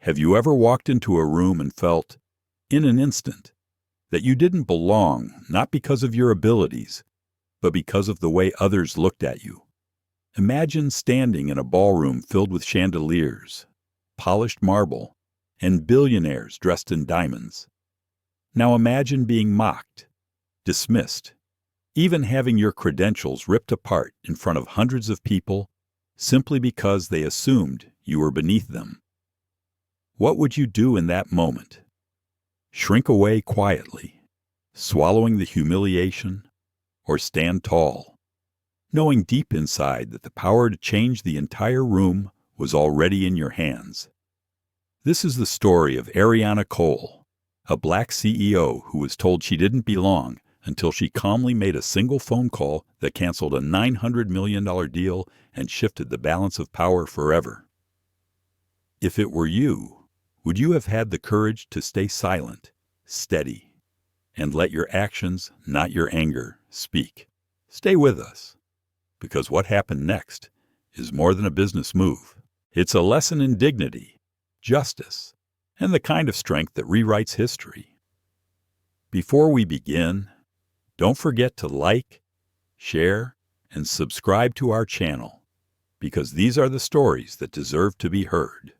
Have you ever walked into a room and felt, in an instant, that you didn't belong, not because of your abilities, but because of the way others looked at you? Imagine standing in a ballroom filled with chandeliers, polished marble, and billionaires dressed in diamonds. Now imagine being mocked, dismissed, even having your credentials ripped apart in front of hundreds of people simply because they assumed you were beneath them. What would you do in that moment? Shrink away quietly, swallowing the humiliation, or stand tall, knowing deep inside that the power to change the entire room was already in your hands? This is the story of Ariana Cole, a black CEO who was told she didn't belong until she calmly made a single phone call that canceled a $900 million deal and shifted the balance of power forever. If it were you, would you have had the courage to stay silent, steady, and let your actions, not your anger, speak? Stay with us, because what happened next is more than a business move. It's a lesson in dignity, justice, and the kind of strength that rewrites history. Before we begin, don't forget to like, share, and subscribe to our channel, because these are the stories that deserve to be heard.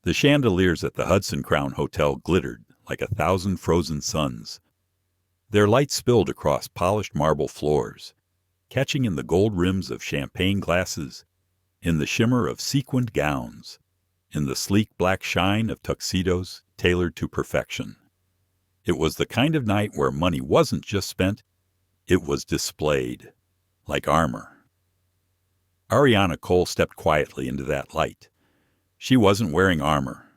The chandeliers at the Hudson Crown Hotel glittered like 1,000 frozen suns. Their light spilled across polished marble floors, catching in the gold rims of champagne glasses, in the shimmer of sequined gowns, in the sleek black shine of tuxedos tailored to perfection. It was the kind of night where money wasn't just spent, it was displayed, like armor. Ariana Cole stepped quietly into that light. She wasn't wearing armor.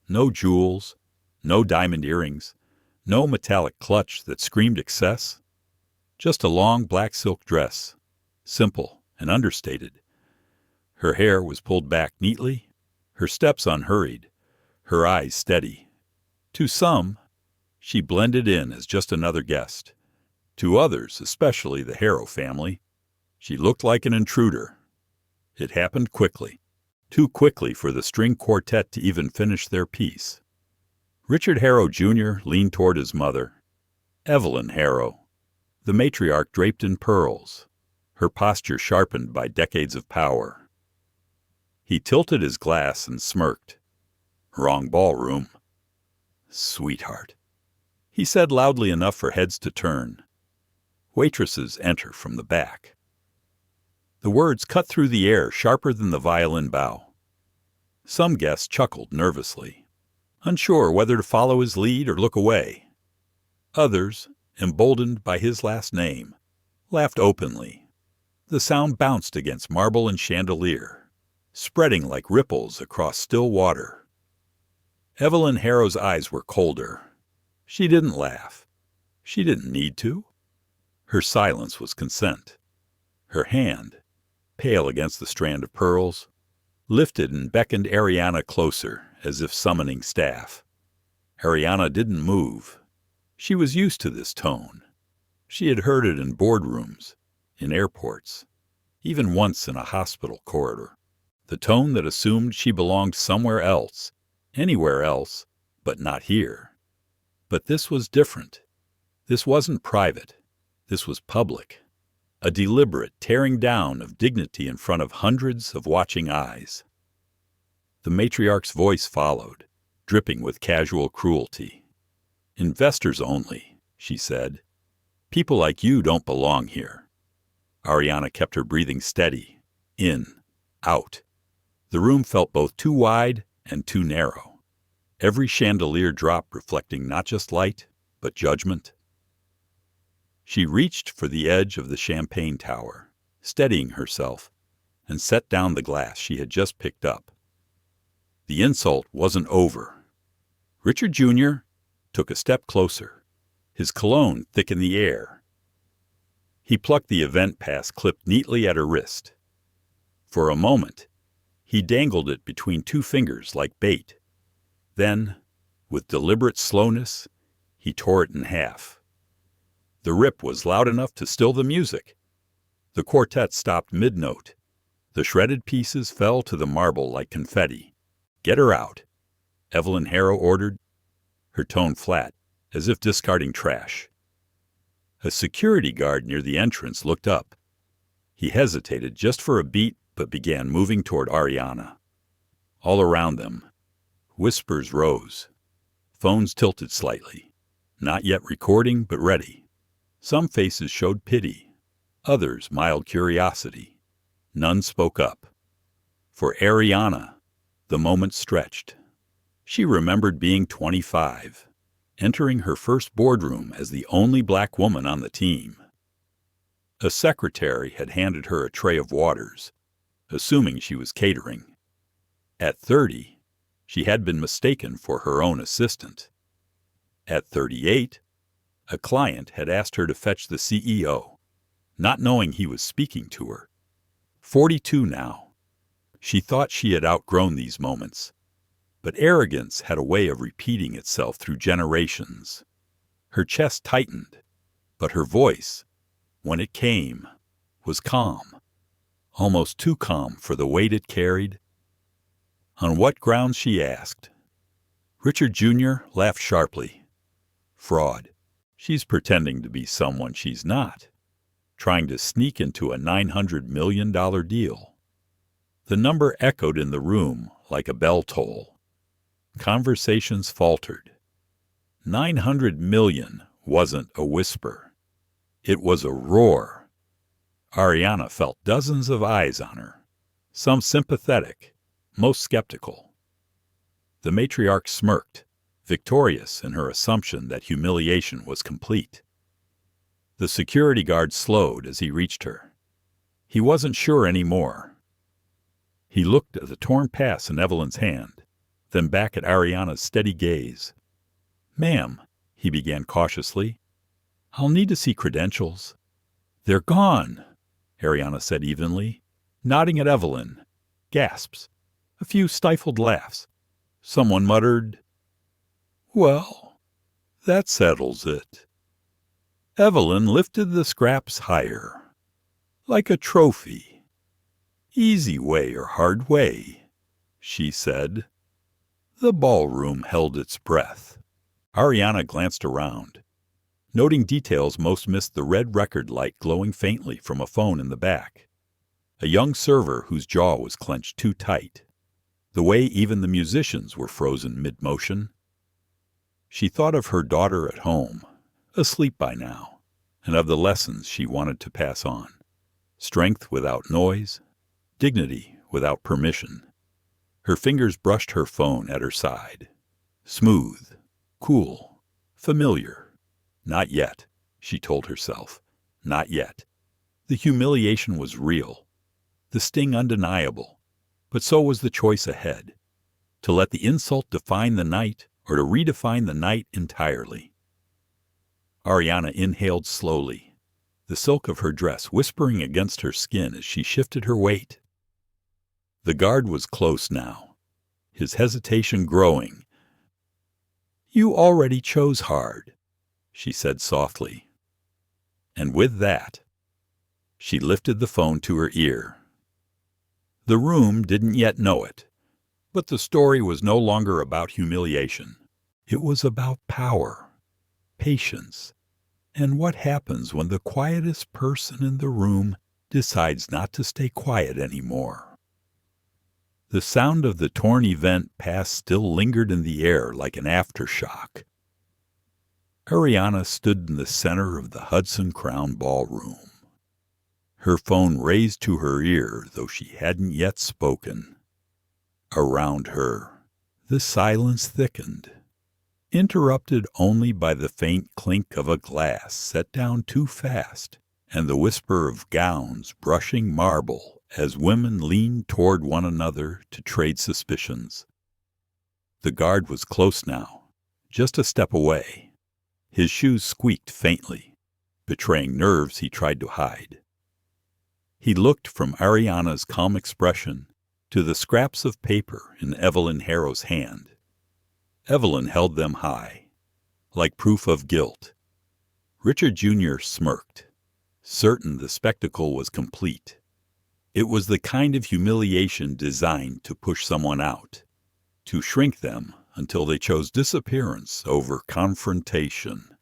No jewels, no diamond earrings, no metallic clutch that screamed excess. Just a long black silk dress, simple and understated. Her hair was pulled back neatly, her steps unhurried, her eyes steady. To some, she blended in as just another guest. To others, especially the Harrow family, she looked like an intruder. It happened quickly. Too quickly for the string quartet to even finish their piece. Richard Harrow Jr. leaned toward his mother, Evelyn Harrow, the matriarch draped in pearls, her posture sharpened by decades of power. He tilted his glass and smirked. "Wrong ballroom." "Sweetheart," he said loudly enough for heads to turn. Waitresses enter from the back. The words cut through the air sharper than the violin bow. Some guests chuckled nervously, unsure whether to follow his lead or look away. Others, emboldened by his last name, laughed openly. The sound bounced against marble and chandelier, spreading like ripples across still water. Evelyn Harrow's eyes were colder. She didn't laugh. She didn't need to. Her silence was consent. Her hand, pale against the strand of pearls, lifted and beckoned Ariana closer, as if summoning staff. Ariana didn't move. She was used to this tone. She had heard it in boardrooms, in airports, even once in a hospital corridor. The tone that assumed she belonged somewhere else, anywhere else, but not here. But this was different. This wasn't private. This was public. A deliberate tearing down of dignity in front of hundreds of watching eyes. The matriarch's voice followed, dripping with casual cruelty. "Investors only," she said. "People like you don't belong here." Ariana kept her breathing steady. In, out. The room felt both too wide and too narrow. Every chandelier drop reflecting not just light, but judgment. She reached for the edge of the champagne tower, steadying herself, and set down the glass she had just picked up. The insult wasn't over. Richard Jr. took a step closer, his cologne thick in the air. He plucked the event pass clipped neatly at her wrist. For a moment, he dangled it between two fingers like bait. Then, with deliberate slowness, he tore it in half. The rip was loud enough to still the music. The quartet stopped mid-note. The shredded pieces fell to the marble like confetti. "Get her out," Evelyn Harrow ordered, her tone flat, as if discarding trash. A security guard near the entrance looked up. He hesitated just for a beat, but began moving toward Ariana. All around them, whispers rose. Phones tilted slightly. Not yet recording, but ready. Some faces showed pity. Others mild curiosity. None spoke up. For Ariana, the moment stretched. She remembered being 25, entering her first boardroom as the only black woman on the team. A secretary had handed her a tray of waters, assuming she was catering. At 30, she had been mistaken for her own assistant. At 38, a client had asked her to fetch the CEO, not knowing he was speaking to her. 42 now. She thought she had outgrown these moments, but arrogance had a way of repeating itself through generations. Her chest tightened, but her voice, when it came, was calm, almost too calm for the weight it carried. On what grounds, she asked. Richard Jr. laughed sharply. Fraud. She's pretending to be someone she's not, trying to sneak into a $900 million deal. The number echoed in the room like a bell toll. Conversations faltered. 900 million wasn't a whisper. It was a roar. Ariana felt dozens of eyes on her, some sympathetic, most skeptical. The matriarch smirked, victorious in her assumption that humiliation was complete. The security guard slowed as he reached her. He wasn't sure anymore. He looked at the torn pass in Evelyn's hand, then back at Ariana's steady gaze. Ma'am, he began cautiously, I'll need to see credentials. They're gone, Ariana said evenly, nodding at Evelyn. Gasps. A few stifled laughs. Someone muttered, Well, that settles it. Evelyn lifted the scraps higher, like a trophy. Easy way or hard way, she said. The ballroom held its breath. Ariana glanced around, noting details most missed: the red record light glowing faintly from a phone in the back, a young server whose jaw was clenched too tight, the way even the musicians were frozen mid-motion. She thought of her daughter at home, asleep by now, and of the lessons she wanted to pass on. Strength without noise, dignity without permission. Her fingers brushed her phone at her side. Smooth, cool, familiar. Not yet, she told herself. Not yet. The humiliation was real, the sting undeniable, but so was the choice ahead. To let the insult define the night, or to redefine the night entirely. Ariana inhaled slowly, the silk of her dress whispering against her skin as she shifted her weight. The guard was close now, his hesitation growing. You already chose hard, she said softly. And with that, she lifted the phone to her ear. The room didn't yet know it, but the story was no longer about humiliation. It was about power, patience, and what happens when the quietest person in the room decides not to stay quiet anymore. The sound of the torn event pass still lingered in the air like an aftershock. Ariana stood in the center of the Hudson Crown ballroom, her phone raised to her ear, though she hadn't yet spoken. Around her, the silence thickened, interrupted only by the faint clink of a glass set down too fast and the whisper of gowns brushing marble as women leaned toward one another to trade suspicions. The guard was close now, just a step away. His shoes squeaked faintly, betraying nerves he tried to hide. He looked from Ariana's calm expression to the scraps of paper in Evelyn Harrow's hand. Evelyn held them high, like proof of guilt. Richard Jr. smirked, certain the spectacle was complete. It was the kind of humiliation designed to push someone out, to shrink them until they chose disappearance over confrontation.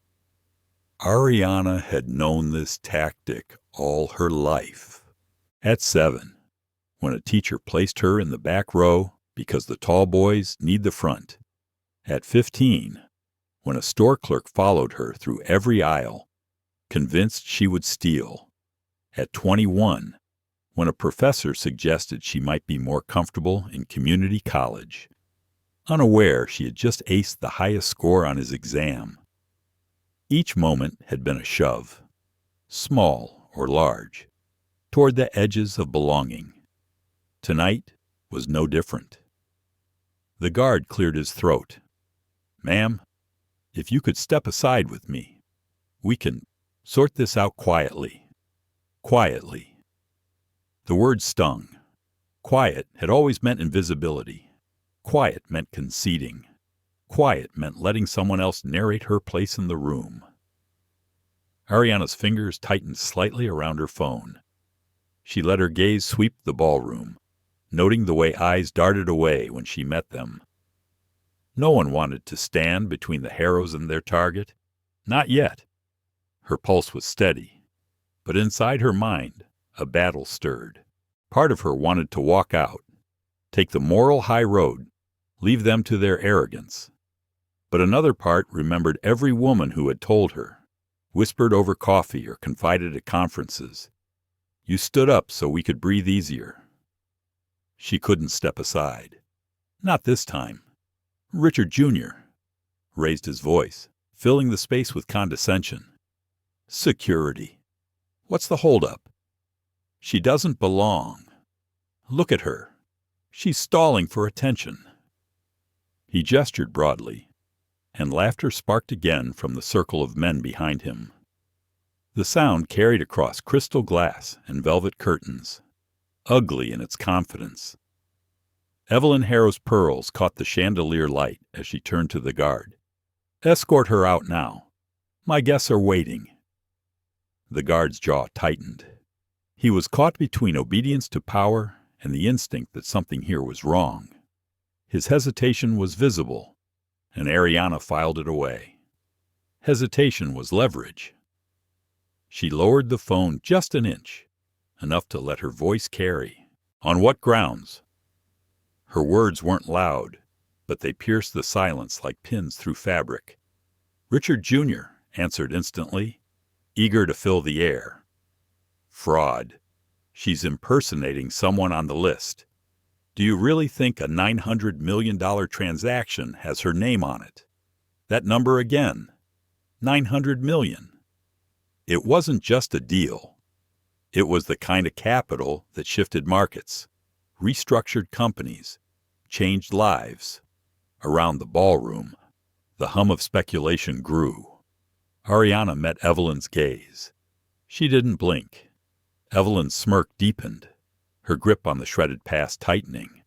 Ariana had known this tactic all her life. At 7, when a teacher placed her in the back row because the tall boys need the front. At 15, when a store clerk followed her through every aisle, convinced she would steal. At 21, when a professor suggested she might be more comfortable in community college, unaware she had just aced the highest score on his exam. Each moment had been a shove, small or large, toward the edges of belonging. Tonight was no different. The guard cleared his throat. "Ma'am, if you could step aside with me, we can sort this out quietly." Quietly. The word stung. Quiet had always meant invisibility. Quiet meant conceding. Quiet meant letting someone else narrate her place in the room. Ariana's fingers tightened slightly around her phone. She let her gaze sweep the ballroom, noting the way eyes darted away when she met them. No one wanted to stand between the Harrows and their target. Not yet. Her pulse was steady, but inside her mind, a battle stirred. Part of her wanted to walk out, take the moral high road, leave them to their arrogance. But another part remembered every woman who had told her, whispered over coffee or confided at conferences, "You stood up so we could breathe easier." She couldn't step aside. Not this time. Richard Jr. raised his voice, filling the space with condescension. "Security. What's the holdup? She doesn't belong. Look at her. She's stalling for attention." He gestured broadly, and laughter sparked again from the circle of men behind him. The sound carried across crystal glass and velvet curtains, ugly in its confidence. Evelyn Harrow's pearls caught the chandelier light as she turned to the guard. "Escort her out now. My guests are waiting." The guard's jaw tightened. He was caught between obedience to power and the instinct that something here was wrong. His hesitation was visible, and Ariana filed it away. Hesitation was leverage. She lowered the phone just an inch, enough to let her voice carry. "On what grounds?" Her words weren't loud, but they pierced the silence like pins through fabric. Richard Jr. answered instantly, eager to fill the air. "Fraud. She's impersonating someone on the list. Do you really think a $900 million transaction has her name on it? That number again. 900 million. It wasn't just a deal. It was the kind of capital that shifted markets, restructured companies, changed lives. Around the ballroom, the hum of speculation grew. Ariana met Evelyn's gaze. She didn't blink. Evelyn's smirk deepened, her grip on the shredded past tightening.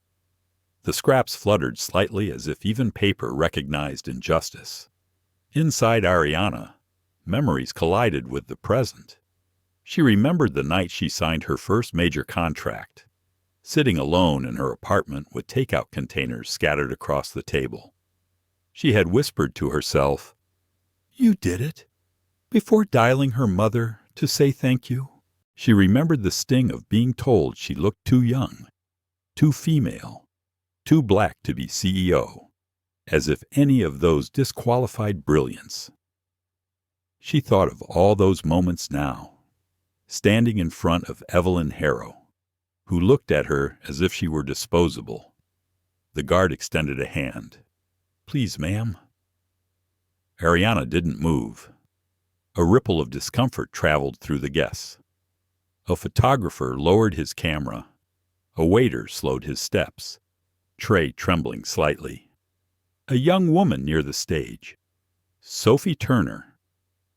The scraps fluttered slightly as if even paper recognized injustice. Inside Ariana, memories collided with the present. She remembered the night she signed her first major contract, sitting alone in her apartment with takeout containers scattered across the table. She had whispered to herself, "You did it," before dialing her mother to say thank you. She remembered the sting of being told she looked too young, too female, too black to be CEO, as if any of those disqualified brilliance. She thought of all those moments now, standing in front of Evelyn Harrow, who looked at her as if she were disposable. The guard extended a hand. "Please, ma'am." Ariana didn't move. A ripple of discomfort traveled through the guests. A photographer lowered his camera. A waiter slowed his steps, tray trembling slightly. A young woman near the stage, Sophie Turner,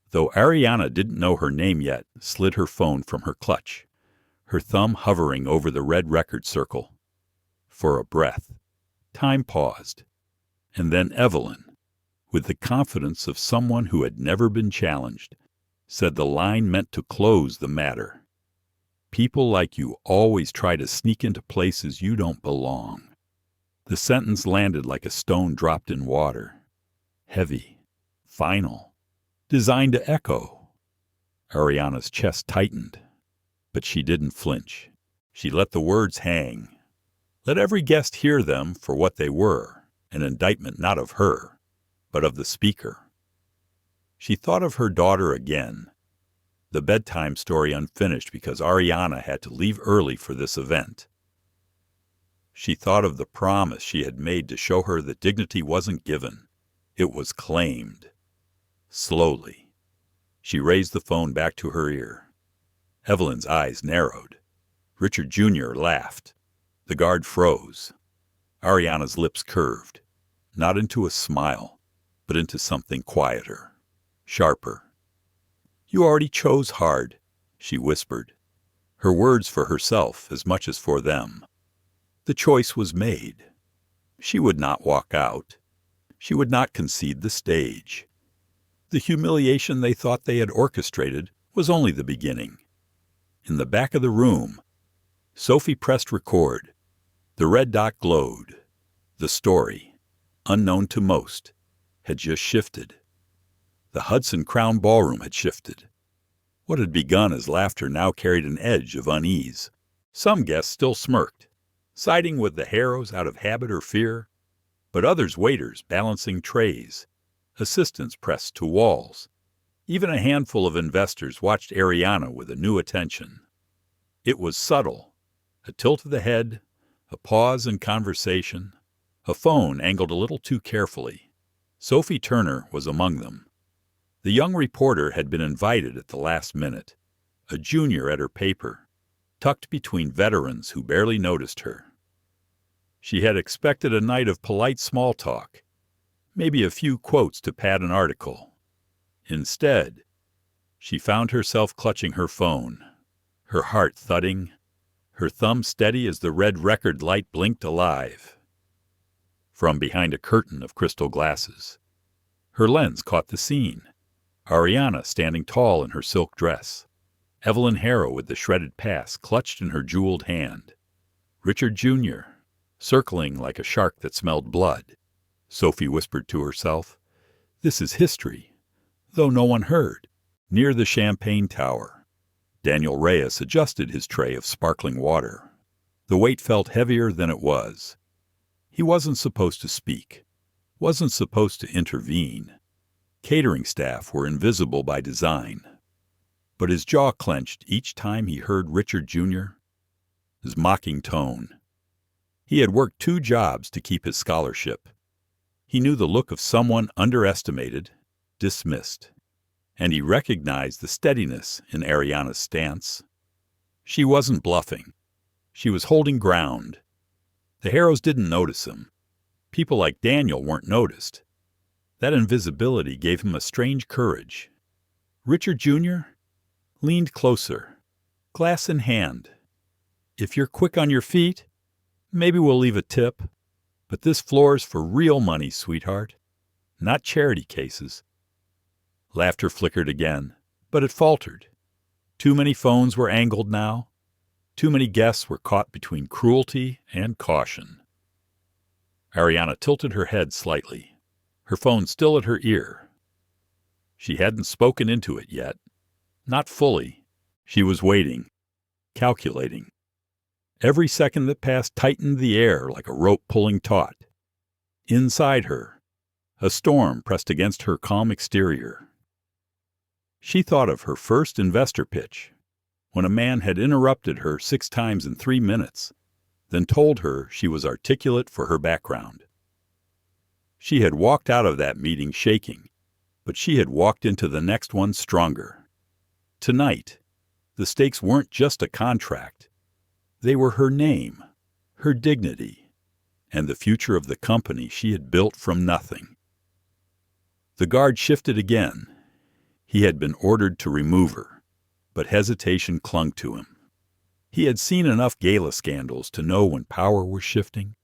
though Ariana didn't know her name yet, slid her phone from her clutch, her thumb hovering over the red record circle. For a breath, time paused, and then Evelyn, with the confidence of someone who had never been challenged, said the line meant to close the matter. "People like you always try to sneak into places you don't belong." The sentence landed like a stone dropped in water. Heavy, final, designed to echo. Ariana's chest tightened, but she didn't flinch. She let the words hang. Let every guest hear them for what they were, an indictment not of her, but of the speaker. She thought of her daughter again, the bedtime story unfinished because Ariana had to leave early for this event. She thought of the promise she had made to show her that dignity wasn't given, it was claimed. Slowly, she raised the phone back to her ear. Evelyn's eyes narrowed. Richard Jr. laughed. The guard froze. Ariana's lips curved, not into a smile, but into something quieter, sharper. "You already chose hard," she whispered, her words for herself as much as for them. The choice was made. She would not walk out. She would not concede the stage. The humiliation they thought they had orchestrated was only the beginning. In the back of the room, Sophie pressed record. The red dot glowed. The story, unknown to most, had just shifted. The Hudson Crown Ballroom had shifted. What had begun as laughter now carried an edge of unease. Some guests still smirked, siding with the Harrows out of habit or fear, but others waiters balancing trays, assistants pressed to walls. Even a handful of investors watched Ariana with a new attention. It was subtle, a tilt of the head, a pause in conversation, a phone angled a little too carefully. Sophie Turner was among them. The young reporter had been invited at the last minute, a junior at her paper, tucked between veterans who barely noticed her. She had expected a night of polite small talk, maybe a few quotes to pad an article. Instead, she found herself clutching her phone, her heart thudding, her thumb steady as the red record light blinked alive. From behind a curtain of crystal glasses, her lens caught the scene. Ariana standing tall in her silk dress, Evelyn Harrow with the shredded pass clutched in her jeweled hand, Richard Jr. circling like a shark that smelled blood. Sophie whispered to herself, "This is history," though no one heard. Near the champagne tower, Daniel Reyes adjusted his tray of sparkling water. The weight felt heavier than it was. He wasn't supposed to speak, wasn't supposed to intervene. Catering staff were invisible by design. But his jaw clenched each time he heard Richard Jr., his mocking tone. He had worked 2 jobs to keep his scholarship. He knew the look of someone underestimated, dismissed, and he recognized the steadiness in Ariana's stance. She wasn't bluffing. She was holding ground. The Harrows didn't notice him. People like Daniel weren't noticed. That invisibility gave him a strange courage. Richard Jr. leaned closer, glass in hand. "If you're quick on your feet, maybe we'll leave a tip. But this floor's for real money, sweetheart, not charity cases." Laughter flickered again, but it faltered. Too many phones were angled now. Too many guests were caught between cruelty and caution. Ariana tilted her head slightly, her phone still at her ear. She hadn't spoken into it yet. Not fully. She was waiting, calculating. Every second that passed tightened the air like a rope pulling taut. Inside her, a storm pressed against her calm exterior. She thought of her first investor pitch, when a man had interrupted her 6 times in 3 minutes, then told her she was articulate for her background. She had walked out of that meeting shaking, but she had walked into the next one stronger. Tonight, the stakes weren't just a contract. They were her name, her dignity, and the future of the company she had built from nothing. The guard shifted again. He had been ordered to remove her, but hesitation clung to him. He had seen enough gala scandals to know when power was shifting,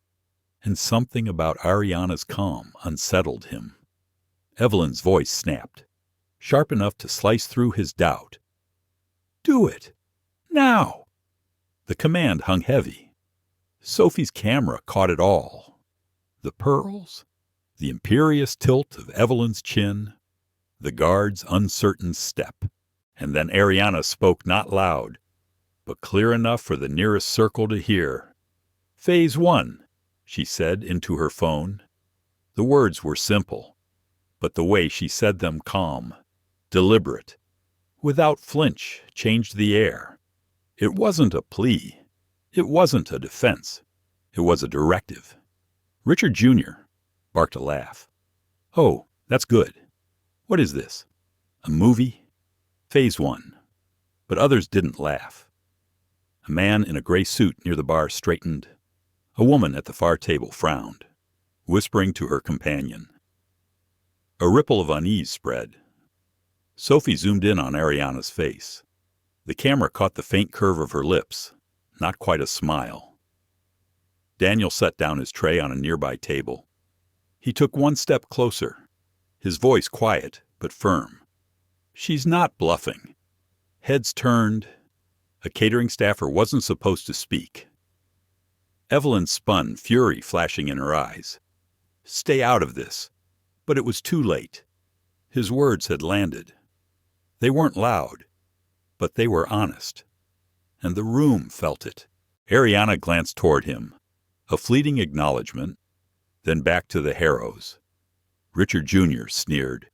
and something about Ariana's calm unsettled him. Evelyn's voice snapped, sharp enough to slice through his doubt. "Do it! Now!" The command hung heavy. Sophie's camera caught it all. The pearls, the imperious tilt of Evelyn's chin, the guard's uncertain step. And then Ariana spoke not loud, but clear enough for the nearest circle to hear. "Phase 1, she said into her phone. The words were simple, but the way she said them calm, deliberate, without flinch, changed the air. It wasn't a plea. It wasn't a defense. It was a directive. Richard Jr. barked a laugh. "Oh, that's good. What is this? A movie?" "Phase 1. But others didn't laugh. A man in a gray suit near the bar straightened. A woman at the far table frowned, whispering to her companion. A ripple of unease spread. Sophie zoomed in on Ariana's face. The camera caught the faint curve of her lips, not quite a smile. Daniel set down his tray on a nearby table. He took one step closer, his voice quiet but firm. "She's not bluffing." Heads turned. A catering staffer wasn't supposed to speak. Evelyn spun, fury flashing in her eyes. "Stay out of this." But it was too late. His words had landed. They weren't loud, but they were honest. And the room felt it. Ariana glanced toward him, a fleeting acknowledgement, then back to the Harrows. Richard Jr. sneered.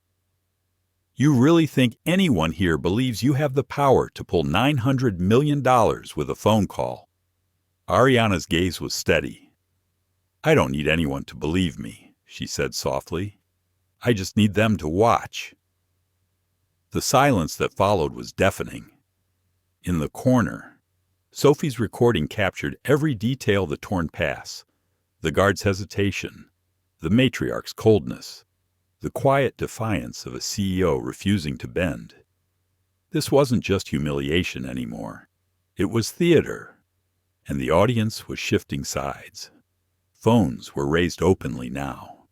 "You really think anyone here believes you have the power to pull $900 million with a phone call?" Ariana's gaze was steady. "I don't need anyone to believe me," she said softly. "I just need them to watch." The silence that followed was deafening. In the corner, Sophie's recording captured every detail of the torn pass, the guard's hesitation, the matriarch's coldness, the quiet defiance of a CEO refusing to bend. This wasn't just humiliation anymore. It was theater, and the audience was shifting sides. Phones were raised openly now.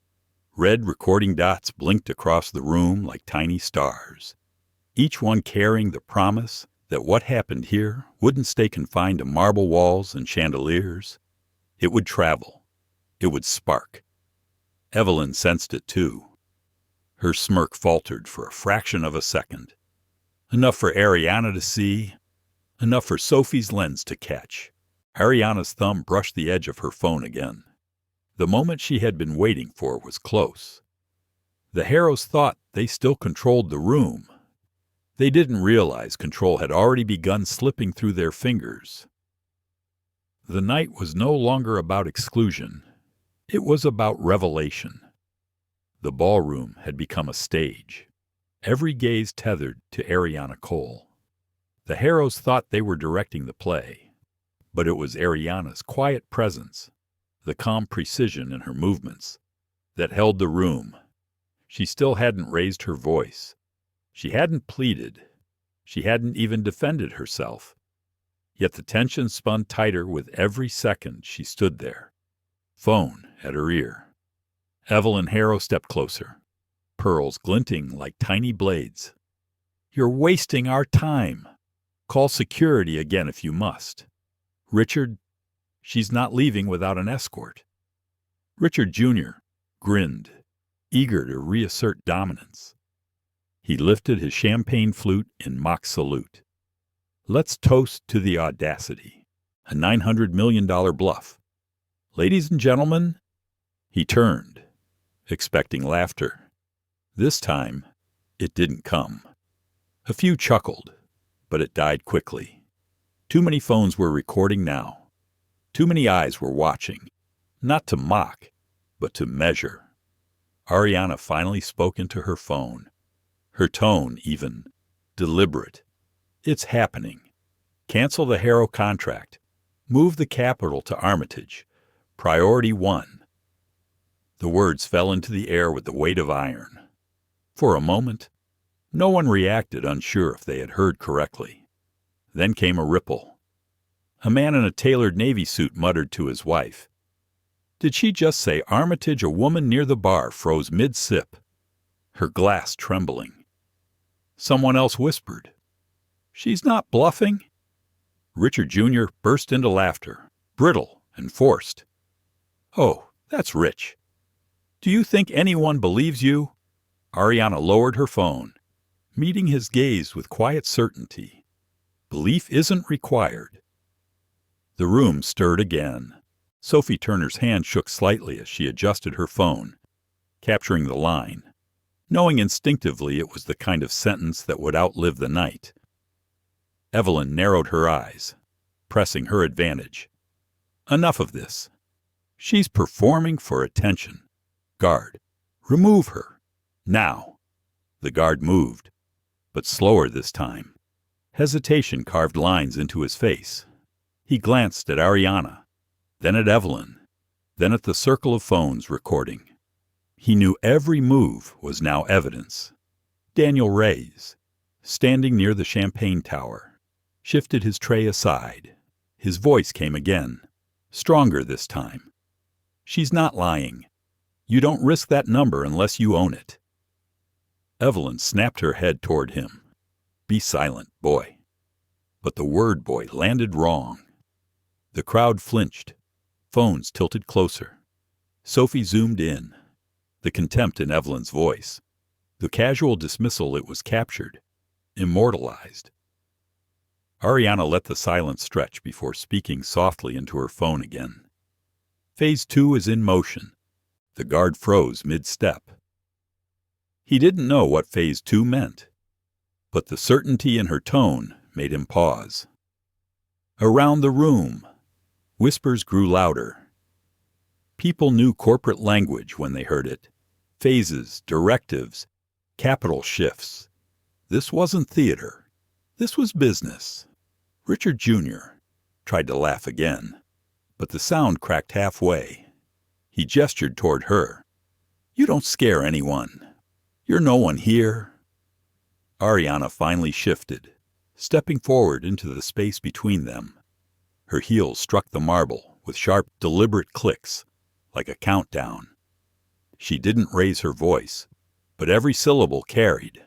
Red recording dots blinked across the room like tiny stars, each one carrying the promise that what happened here wouldn't stay confined to marble walls and chandeliers. It would travel. It would spark. Evelyn sensed it too. Her smirk faltered for a fraction of a second. Enough for Ariana to see, enough for Sophie's lens to catch. Ariana's thumb brushed the edge of her phone again. The moment she had been waiting for was close. The Harrows thought they still controlled the room. They didn't realize control had already begun slipping through their fingers. The night was no longer about exclusion. It was about revelation. The ballroom had become a stage, every gaze tethered to Ariana Cole. The Harrows thought they were directing the play, but it was Ariana's quiet presence, the calm precision in her movements, that held the room. She still hadn't raised her voice. She hadn't pleaded. She hadn't even defended herself. Yet the tension spun tighter with every second she stood there, phone at her ear. Evelyn Harrow stepped closer, pearls glinting like tiny blades. "You're wasting our time. Call security again if you must. Richard, she's not leaving without an escort." Richard Jr. grinned, eager to reassert dominance. He lifted his champagne flute in mock salute. "Let's toast to the audacity. A $900 million bluff. Ladies and gentlemen," he turned, expecting laughter. This time, it didn't come. A few chuckled, but it died quickly. Too many phones were recording now. Too many eyes were watching, not to mock, but to measure. Ariana finally spoke into her phone, her tone even, deliberate. "It's happening. Cancel the Harrow contract. Move the capital to Armitage. Priority 1. The words fell into the air with the weight of iron. For a moment, no one reacted, unsure if they had heard correctly. Then came a ripple. A man in a tailored navy suit muttered to his wife. Did she just say Armitage? A woman near the bar froze mid-sip, her glass trembling. Someone else whispered, "She's not bluffing." Richard Jr. burst into laughter, brittle and forced. "Oh, that's rich. Do you think anyone believes you? Ariana lowered her phone, meeting his gaze with quiet certainty. Belief isn't required. The room stirred again. Sophie Turner's hand shook slightly as she adjusted her phone, capturing the line, knowing instinctively it was the kind of sentence that would outlive the night. Evelyn narrowed her eyes, pressing her advantage. Enough of this. She's performing for attention. Guard, remove her. Now. The guard moved, but slower this time. Hesitation carved lines into his face. He glanced at Ariana, then at Evelyn, then at the circle of phones recording. He knew every move was now evidence. Daniel Reyes, standing near the champagne tower, shifted his tray aside. His voice came again, stronger this time. She's not lying. You don't risk that number unless you own it. Evelyn snapped her head toward him. Be silent, boy. But the word boy landed wrong. The crowd flinched. Phones tilted closer. Sophie zoomed in. The contempt in Evelyn's voice. The casual dismissal it was captured. Immortalized. Ariana let the silence stretch before speaking softly into her phone again. Phase 2 is in motion. The guard froze mid-step. He didn't know what Phase 2 meant, but the certainty in her tone made him pause. Around the room, whispers grew louder. People knew corporate language when they heard it. Phases, directives, capital shifts. This wasn't theater. This was business. Richard Jr. tried to laugh again, but the sound cracked halfway. He gestured toward her. You don't scare anyone. You're no one here. Ariana finally shifted, stepping forward into the space between them. Her heels struck the marble with sharp, deliberate clicks, like a countdown. She didn't raise her voice, but every syllable carried.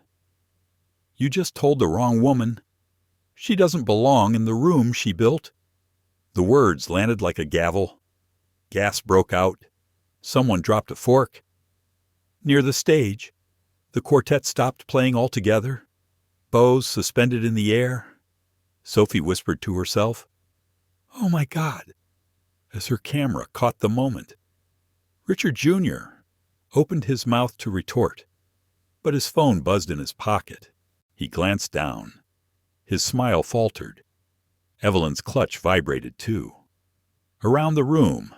You just told the wrong woman. She doesn't belong in the room she built. The words landed like a gavel. Gas broke out. Someone dropped a fork. Near the stage, the quartet stopped playing altogether, bows suspended in the air. Sophie whispered to herself, "Oh my God," as her camera caught the moment. Richard Jr. opened his mouth to retort, but his phone buzzed in his pocket. He glanced down. His smile faltered. Evelyn's clutch vibrated too. Around the room,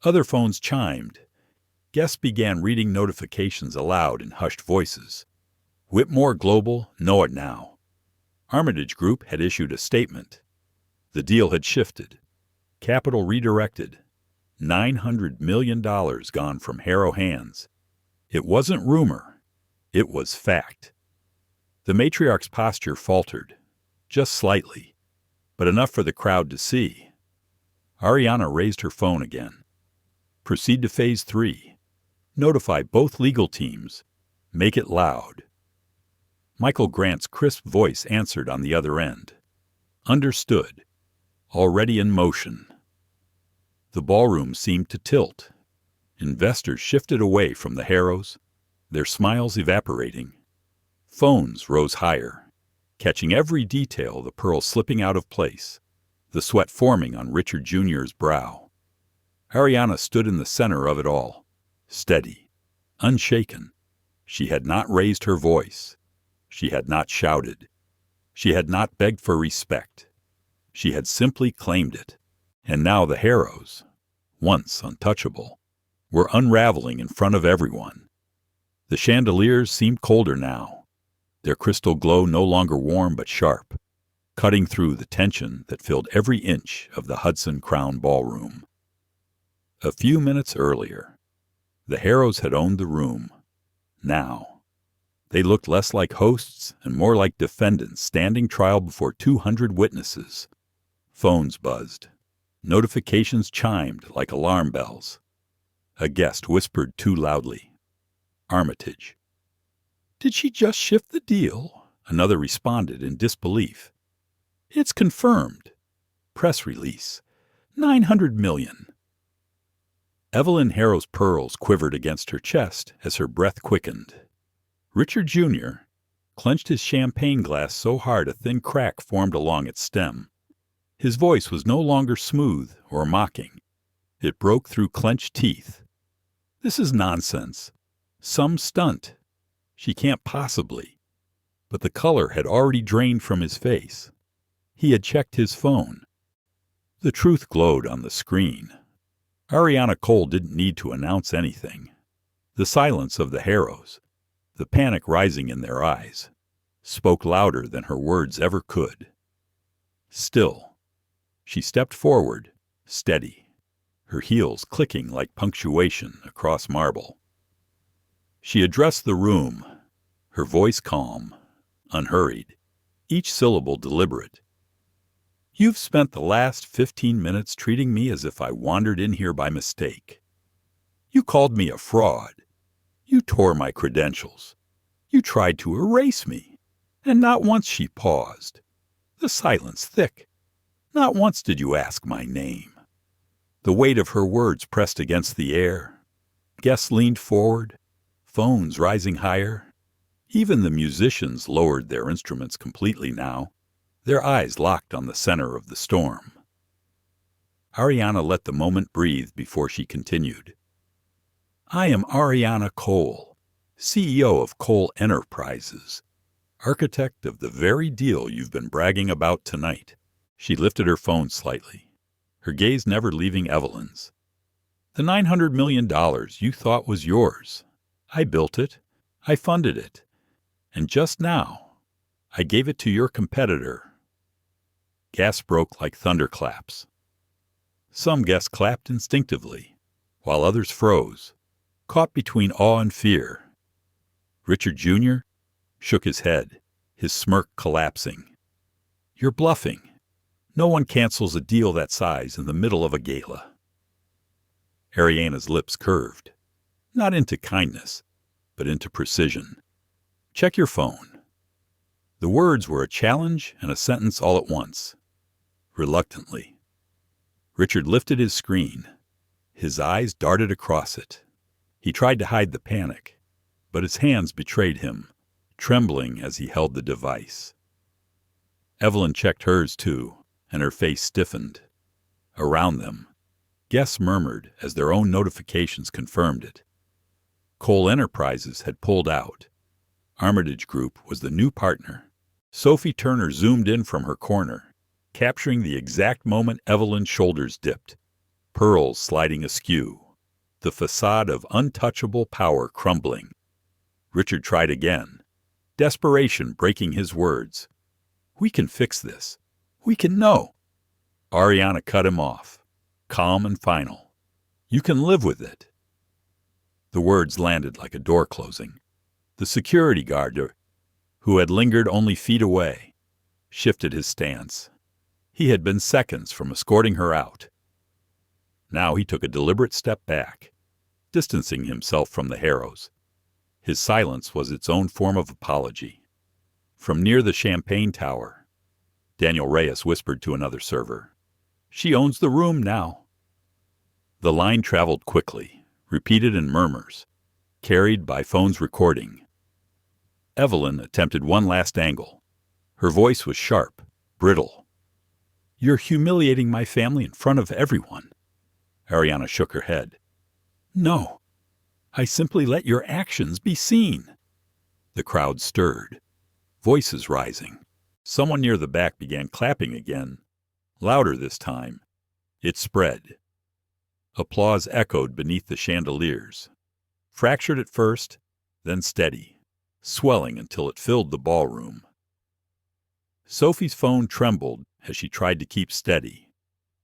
other phones chimed. Guests began reading notifications aloud in hushed voices. Whitmore Global, know it now. Armitage Group had issued a statement. The deal had shifted. Capital redirected. $900 million gone from Harrow hands. It wasn't rumor. It was fact. The matriarch's posture faltered, just slightly, but enough for the crowd to see. Ariana raised her phone again. Proceed to Phase 3. Notify both legal teams. Make it loud. Michael Grant's crisp voice answered on the other end. Understood. Already in motion. The ballroom seemed to tilt. Investors shifted away from the Harrows, their smiles evaporating. Phones rose higher, catching every detail, the pearl slipping out of place, the sweat forming on Richard Jr.'s brow. Ariana stood in the center of it all, steady, unshaken. She had not raised her voice. She had not shouted. She had not begged for respect. She had simply claimed it. And now the Harrows, once untouchable, were unraveling in front of everyone. The chandeliers seemed colder now, their crystal glow no longer warm but sharp, cutting through the tension that filled every inch of the Hudson Crown ballroom. A few minutes earlier, the Harrows had owned the room. Now, they looked less like hosts and more like defendants standing trial before 200 witnesses. Phones buzzed. Notifications chimed like alarm bells. A guest whispered too loudly. Armitage. Did she just shift the deal? Another responded in disbelief. It's confirmed. Press release. $900 million. Evelyn Harrow's pearls quivered against her chest as her breath quickened. Richard Jr. clenched his champagne glass so hard a thin crack formed along its stem. His voice was no longer smooth or mocking. It broke through clenched teeth. "This is nonsense. Some stunt. She can't possibly." But the color had already drained from his face. He had checked his phone. The truth glowed on the screen. Ariana Cole didn't need to announce anything. The silence of the Harrows, the panic rising in their eyes, spoke louder than her words ever could. Still, she stepped forward, steady, her heels clicking like punctuation across marble. She addressed the room, her voice calm, unhurried, each syllable deliberate. "You've spent the last 15 minutes treating me as if I wandered in here by mistake. You called me a fraud. You tore my credentials. You tried to erase me. And not once," she paused, the silence thick. "Not once did you ask my name." The weight of her words pressed against the air. Guests leaned forward, phones rising higher. Even the musicians lowered their instruments completely now, their eyes locked on the center of the storm. Ariana let the moment breathe before she continued. "I am Ariana Cole, CEO of Cole Enterprises, architect of the very deal you've been bragging about tonight." She lifted her phone slightly, her gaze never leaving Evelyn's. "The $900 million you thought was yours. I built it. I funded it. And just now, I gave it to your competitor." Gas broke like thunderclaps. Some guests clapped instinctively, while others froze, caught between awe and fear. Richard Jr. shook his head, his smirk collapsing. "You're bluffing. No one cancels a deal that size in the middle of a gala." Ariana's lips curved, not into kindness, but into precision. "Check your phone." The words were a challenge and a sentence all at once. Reluctantly, Richard lifted his screen. His eyes darted across it. He tried to hide the panic, but his hands betrayed him, trembling as he held the device. Evelyn checked hers too, and her face stiffened. Around them, guests murmured as their own notifications confirmed it. Cole Enterprises had pulled out. Armitage Group was the new partner. Sophie Turner zoomed in from her corner, capturing the exact moment Evelyn's shoulders dipped, pearls sliding askew, the facade of untouchable power crumbling. Richard tried again, desperation breaking his words. "We can fix this. We can know." Ariana cut him off, calm and final. "You can live with it." The words landed like a door closing. The security guard, who had lingered only feet away, shifted his stance. He had been seconds from escorting her out. Now he took a deliberate step back, distancing himself from the Harrows. His silence was its own form of apology. From near the champagne tower, Daniel Reyes whispered to another server, "She owns the room now." The line traveled quickly, repeated in murmurs, carried by phones recording. Evelyn attempted one last angle. Her voice was sharp, brittle. "You're humiliating my family in front of everyone." Ariana shook her head. "No, I simply let your actions be seen." The crowd stirred, voices rising. Someone near the back began clapping again, louder this time. It spread. Applause echoed beneath the chandeliers, fractured at first, then steady, swelling until it filled the ballroom. Sophie's phone trembled as she tried to keep steady.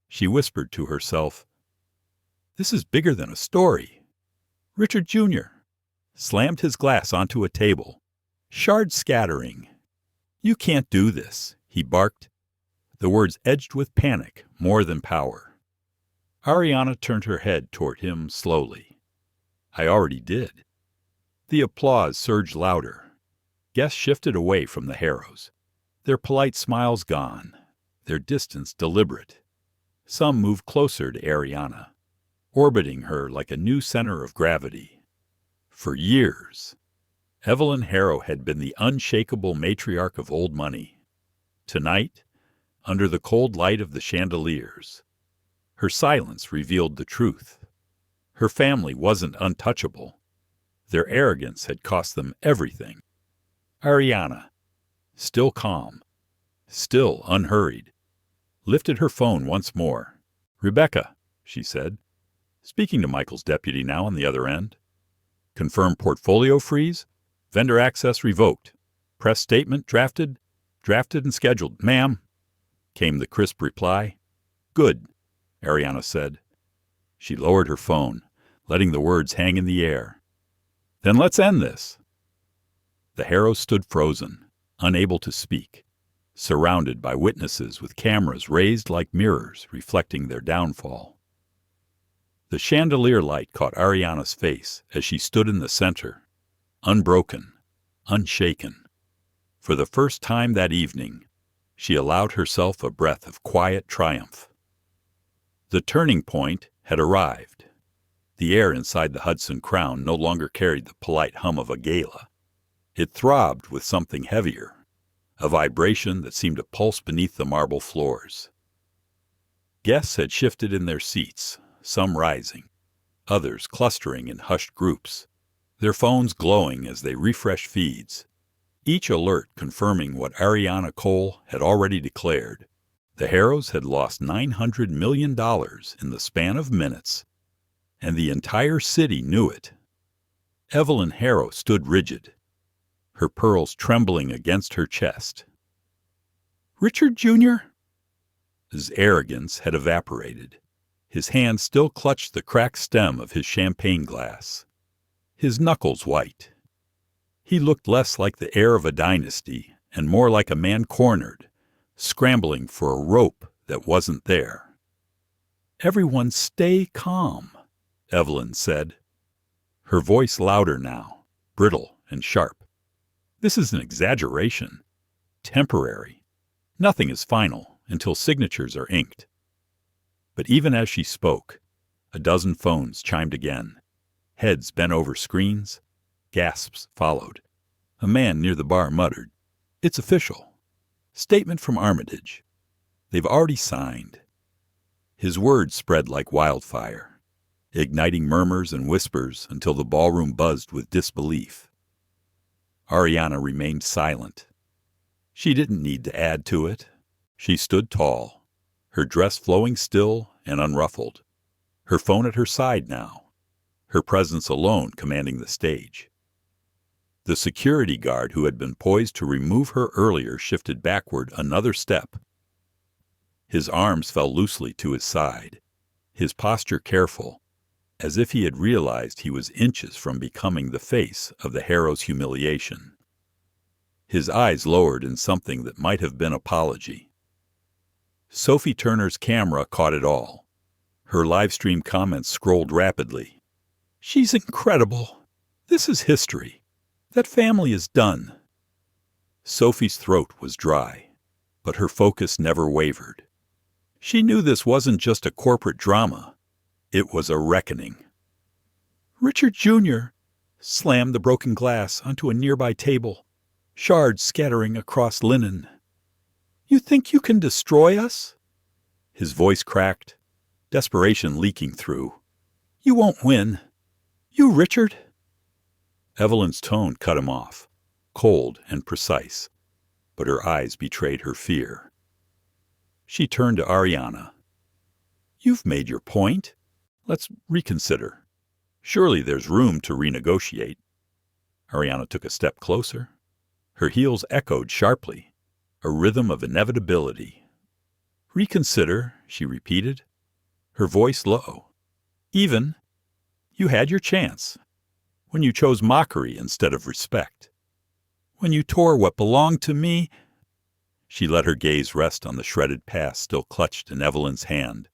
She whispered to herself, "This is bigger than a story." Richard Jr. slammed his glass onto a table, shards scattering. "You can't do this," he barked, the words edged with panic more than power. Ariana turned her head toward him slowly. "I already did." The applause surged louder. Guests shifted away from the Harrows, their polite smiles gone, their distance deliberate. Some moved closer to Ariana, orbiting her like a new center of gravity. For years, Evelyn Harrow had been the unshakable matriarch of old money. Tonight, under the cold light of the chandeliers, her silence revealed the truth. Her family wasn't untouchable. Their arrogance had cost them everything. Ariana, still calm, still unhurried, lifted her phone once more. "Rebecca," she said, speaking to Michael's deputy now on the other end. "Confirm portfolio freeze, vendor access revoked, press statement drafted and scheduled, ma'am," came the crisp reply. "Good," Ariana said. She lowered her phone, letting the words hang in the air. "Then let's end this." The Harrows stood frozen, unable to speak, surrounded by witnesses with cameras raised like mirrors reflecting their downfall. The chandelier light caught Ariana's face as she stood in the center, unbroken, unshaken. For the first time that evening, she allowed herself a breath of quiet triumph. The turning point had arrived. The air inside the Hudson Crown no longer carried the polite hum of a gala. It throbbed with something heavier, a vibration that seemed to pulse beneath the marble floors. Guests had shifted in their seats, some rising, others clustering in hushed groups, their phones glowing as they refreshed feeds, each alert confirming what Ariana Cole had already declared. The Harrows had lost $900 million in the span of minutes, and the entire city knew it. Evelyn Harrow stood rigid, her pearls trembling against her chest. "Richard Jr.?" His arrogance had evaporated. His hand still clutched the cracked stem of his champagne glass, his knuckles white. He looked less like the heir of a dynasty and more like a man cornered, scrambling for a rope that wasn't there. "Everyone stay calm," Evelyn said, her voice louder now, brittle and sharp. "This is an exaggeration. Temporary. Nothing is final until signatures are inked." But even as she spoke, a dozen phones chimed again. Heads bent over screens. Gasps followed. A man near the bar muttered, "It's official. Statement from Armitage. They've already signed." His words spread like wildfire, igniting murmurs and whispers until the ballroom buzzed with disbelief. Ariana remained silent. She didn't need to add to it. She stood tall, her dress flowing still and unruffled, her phone at her side now, her presence alone commanding the stage. The security guard who had been poised to remove her earlier shifted backward another step. His arms fell loosely to his side, his posture careful, as if he had realized he was inches from becoming the face of the Harrow's humiliation. His eyes lowered in something that might have been apology. Sophie Turner's camera caught it all. Her live-stream comments scrolled rapidly. "She's incredible. This is history. That family is done." Sophie's throat was dry, but her focus never wavered. She knew this wasn't just a corporate drama. It was a reckoning. "Richard Jr. slammed the broken glass onto a nearby table, shards scattering across linen. "You think you can destroy us?" His voice cracked, desperation leaking through. "You won't win. You, Richard." Evelyn's tone cut him off, cold and precise, but her eyes betrayed her fear. She turned to Ariana. "You've made your point. Let's reconsider. Surely there's room to renegotiate." Ariana took a step closer. Her heels echoed sharply, a rhythm of inevitability. "Reconsider," she repeated, her voice low. "Even, you had your chance. When you chose mockery instead of respect. When you tore what belonged to me." She let her gaze rest on the shredded past still clutched in Evelyn's hand.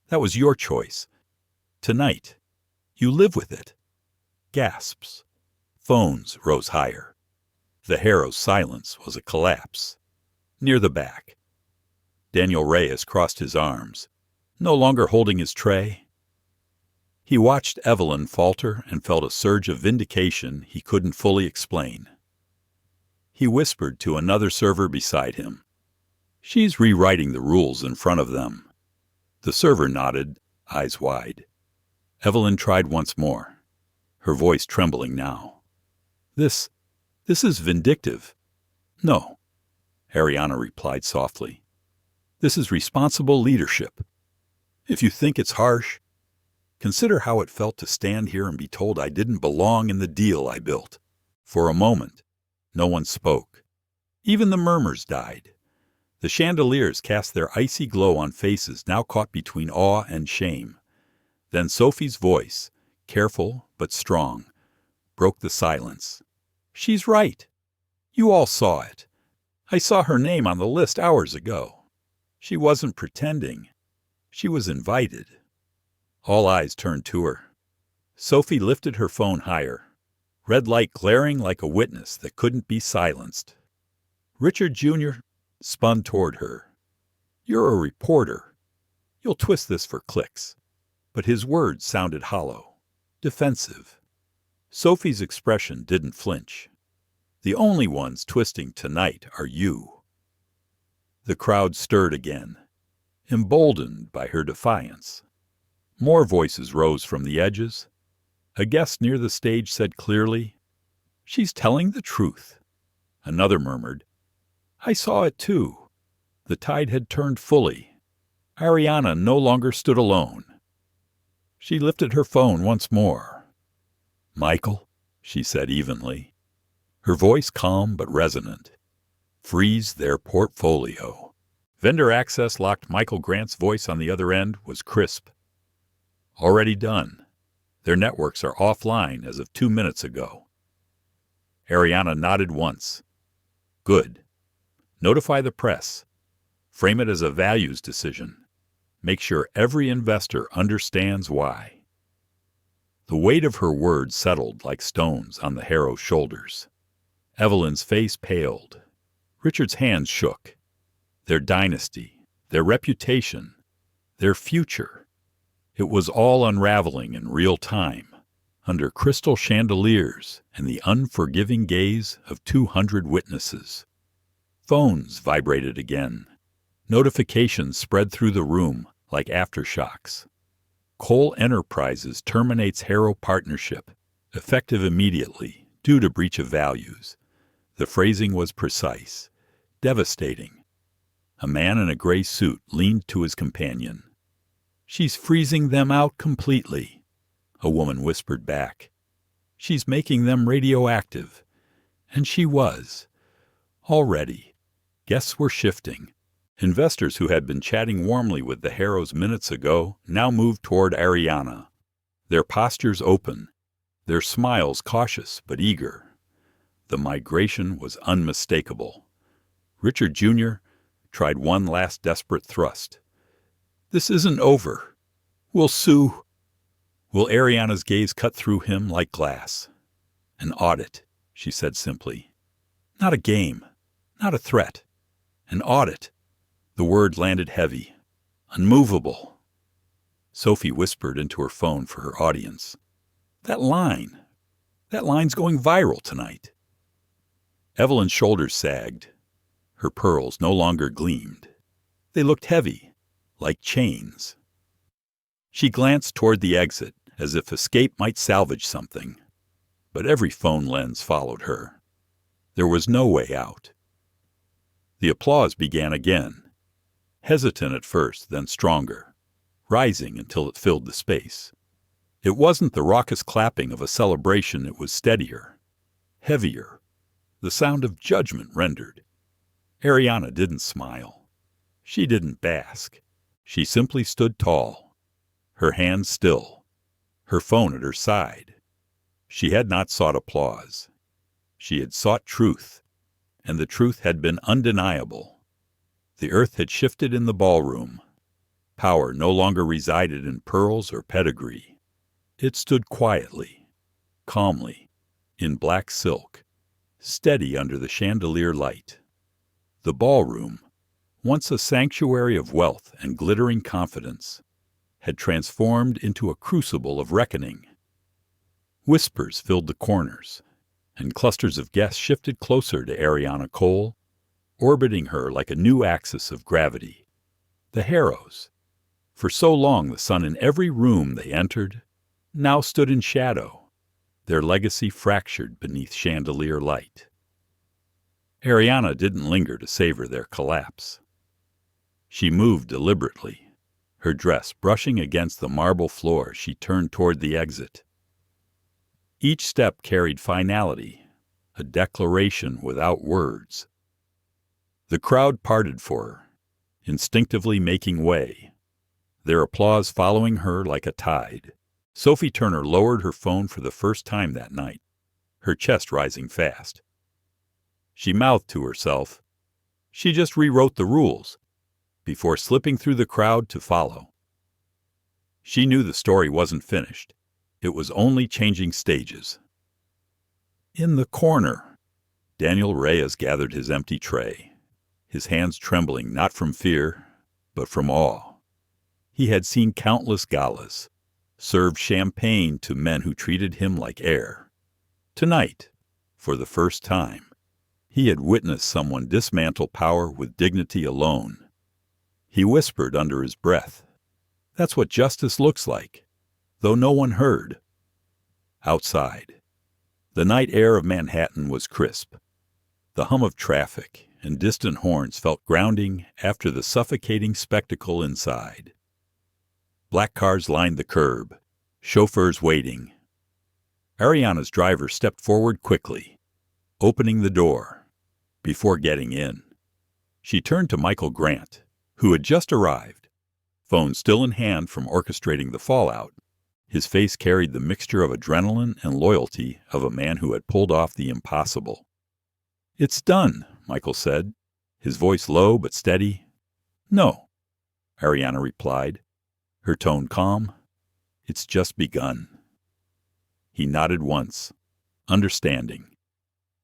"That was your choice. Tonight, you live with it." Gasps. Phones rose higher. The Harrow's silence was a collapse. Near the back, Daniel Reyes crossed his arms, no longer holding his tray. He watched Evelyn falter and felt a surge of vindication he couldn't fully explain. He whispered to another server beside him, "She's rewriting the rules in front of them." The server nodded, eyes wide. Evelyn tried once more, her voice trembling now. This is vindictive." "No," Ariana replied softly. "This is responsible leadership. If you think it's harsh, consider how it felt to stand here and be told I didn't belong in the deal I built." For a moment, no one spoke. Even the murmurs died. The chandeliers cast their icy glow on faces now caught between awe and shame. Then Sophie's voice, careful but strong, broke the silence. "She's right. You all saw it. I saw her name on the list hours ago. She wasn't pretending. She was invited." All eyes turned to her. Sophie lifted her phone higher, red light glaring like a witness that couldn't be silenced. Richard Jr. spun toward her. "You're a reporter. You'll twist this for clicks." But his words sounded hollow, defensive. Sophie's expression didn't flinch. "The only ones twisting tonight are you." The crowd stirred again, emboldened by her defiance. More voices rose from the edges. A guest near the stage said clearly, "She's telling the truth." Another murmured, "I saw it too." The tide had turned fully. Ariana no longer stood alone. She lifted her phone once more. "Michael," she said evenly, her voice calm but resonant, "freeze their portfolio." Vendor access locked Michael Grant's voice on the other end was crisp. "Already done. Their networks are offline as of 2 minutes ago." Ariana nodded once. "Good. Notify the press. Frame it as a values decision. Make sure every investor understands why." The weight of her words settled like stones on the Harrow shoulders. Evelyn's face paled. Richard's hands shook. Their dynasty, their reputation, their future. It was all unraveling in real time, under crystal chandeliers and the unforgiving gaze of 200 witnesses. Phones vibrated again. Notifications spread through the room like aftershocks. Cole Enterprises terminates Harrow partnership, effective immediately, due to breach of values. The phrasing was precise, devastating. A man in a gray suit leaned to his companion. "She's freezing them out completely," a woman whispered back. "She's making them radioactive." And she was. Already. Guests were shifting. Investors who had been chatting warmly with the Harrows minutes ago now moved toward Ariana, their postures open, their smiles cautious but eager. The migration was unmistakable. Richard Jr. tried one last desperate thrust. "This isn't over. We'll sue." Will Ariana's gaze cut through him like glass? "An audit," she said simply. "Not a game, not a threat. An audit." The word landed heavy, unmovable. Sophie whispered into her phone for her audience. That line's going viral tonight." Evelyn's shoulders sagged. Her pearls no longer gleamed. They looked heavy, like chains. She glanced toward the exit, as if escape might salvage something. But every phone lens followed her. There was no way out. The applause began again, hesitant at first, then stronger, rising until it filled the space. It wasn't the raucous clapping of a celebration, it was steadier, heavier, the sound of judgment rendered. Ariana didn't smile. She didn't bask. She simply stood tall, her hands still, her phone at her side. She had not sought applause. She had sought truth, and the truth had been undeniable. The earth had shifted in the ballroom. Power no longer resided in pearls or pedigree. It stood quietly, calmly, in black silk, steady under the chandelier light. The ballroom, once a sanctuary of wealth and glittering confidence, had transformed into a crucible of reckoning. Whispers filled the corners, and clusters of guests shifted closer to Ariana Cole, orbiting her like a new axis of gravity. The Harrows, for so long the sun in every room they entered, now stood in shadow, their legacy fractured beneath chandelier light. Ariana didn't linger to savor their collapse. She moved deliberately, her dress brushing against the marble floor. She turned toward the exit. Each step carried finality, a declaration without words. The crowd parted for her, instinctively making way, their applause following her like a tide. Sophie Turner lowered her phone for the first time that night, her chest rising fast. She mouthed to herself, she just rewrote the rules, before slipping through the crowd to follow. She knew the story wasn't finished. It was only changing stages. In the corner, Daniel Reyes gathered his empty tray, his hands trembling not from fear, but from awe. He had seen countless galas, served champagne to men who treated him like air. Tonight, for the first time, he had witnessed someone dismantle power with dignity alone. He whispered under his breath, "That's what justice looks like," though no one heard. Outside, the night air of Manhattan was crisp. The hum of traffic and distant horns felt grounding after the suffocating spectacle inside. Black cars lined the curb, chauffeurs waiting. Ariana's driver stepped forward quickly, opening the door. Before getting in, she turned to Michael Grant, who had just arrived, phone still in hand from orchestrating the fallout. His face carried the mixture of adrenaline and loyalty of a man who had pulled off the impossible. "It's done," Michael said, his voice low but steady. "No," Ariana replied, her tone calm. "It's just begun." He nodded once, understanding.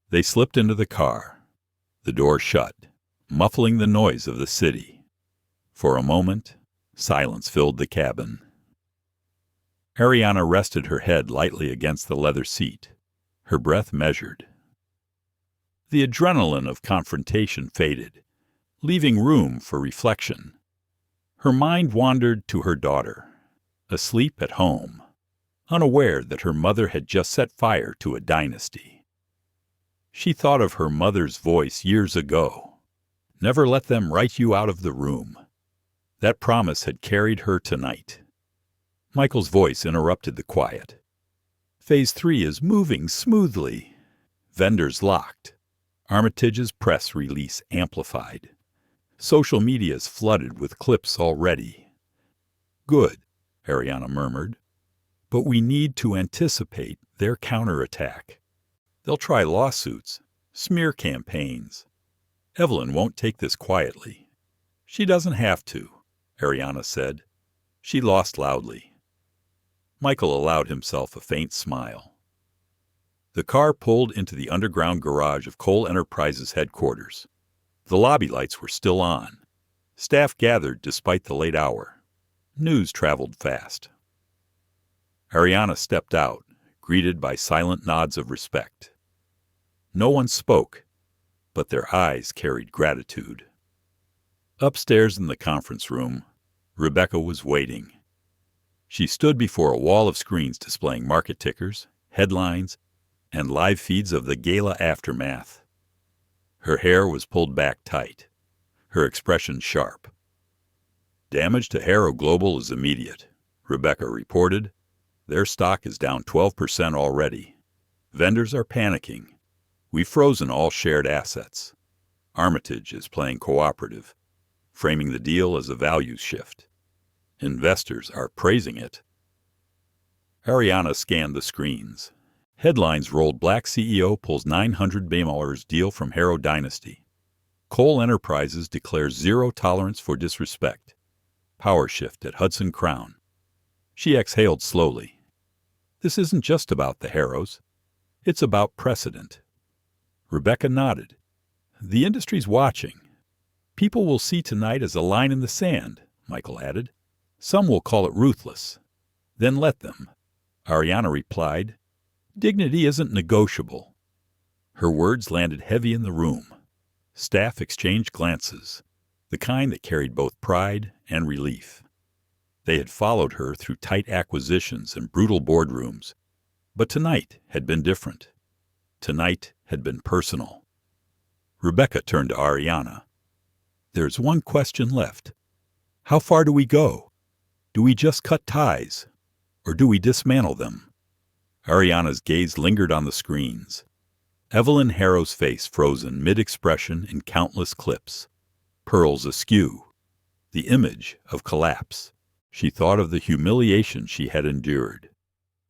They slipped into the car. The door shut, muffling the noise of the city. For a moment, silence filled the cabin. Ariana rested her head lightly against the leather seat, her breath measured. The adrenaline of confrontation faded, leaving room for reflection. Her mind wandered to her daughter, asleep at home, unaware that her mother had just set fire to a dynasty. She thought of her mother's voice years ago. "Never let them write you out of the room." That promise had carried her tonight. Michael's voice interrupted the quiet. "Phase 3 is moving smoothly." Vendors locked. Armitage's press release amplified. Social media's flooded with clips already. "Good," Ariana murmured. "But we need to anticipate their counterattack. They'll try lawsuits, smear campaigns. Evelyn won't take this quietly." "She doesn't have to," Ariana said. She lost loudly. Michael allowed himself a faint smile. The car pulled into the underground garage of Cole Enterprises headquarters. The lobby lights were still on. Staff gathered despite the late hour. News traveled fast. Ariana stepped out, greeted by silent nods of respect. No one spoke, but their eyes carried gratitude. Upstairs in the conference room, Rebecca was waiting. She stood before a wall of screens displaying market tickers, headlines, and live feeds of the gala aftermath. Her hair was pulled back tight, her expression sharp. "Damage to Harrow Global is immediate," Rebecca reported. "Their stock is down 12% already. Vendors are panicking. We've frozen all shared assets. Armitage is playing cooperative, framing the deal as a values shift. Investors are praising it." Ariana scanned the screens. Headlines rolled: Black CEO pulls $900 million deal from Harrow dynasty. Cole Enterprises declares zero tolerance for disrespect. Power shift at Hudson Crown. She exhaled slowly. This isn't just about the Harrows. It's about precedent. Rebecca nodded. "The industry's watching. People will see tonight as a line in the sand," Michael added. Some will call it ruthless. Then let them. Ariana replied, "Dignity isn't negotiable." Her words landed heavy in the room. Staff exchanged glances, the kind that carried both pride and relief. They had followed her through tight acquisitions and brutal boardrooms, but tonight had been different. Tonight had been personal. Rebecca turned to Ariana. "There's one question left. How far do we go? Do we just cut ties, or do we dismantle them?" Ariana's gaze lingered on the screens. Evelyn Harrow's face frozen mid-expression in countless clips, pearls askew, the image of collapse. She thought of the humiliation she had endured,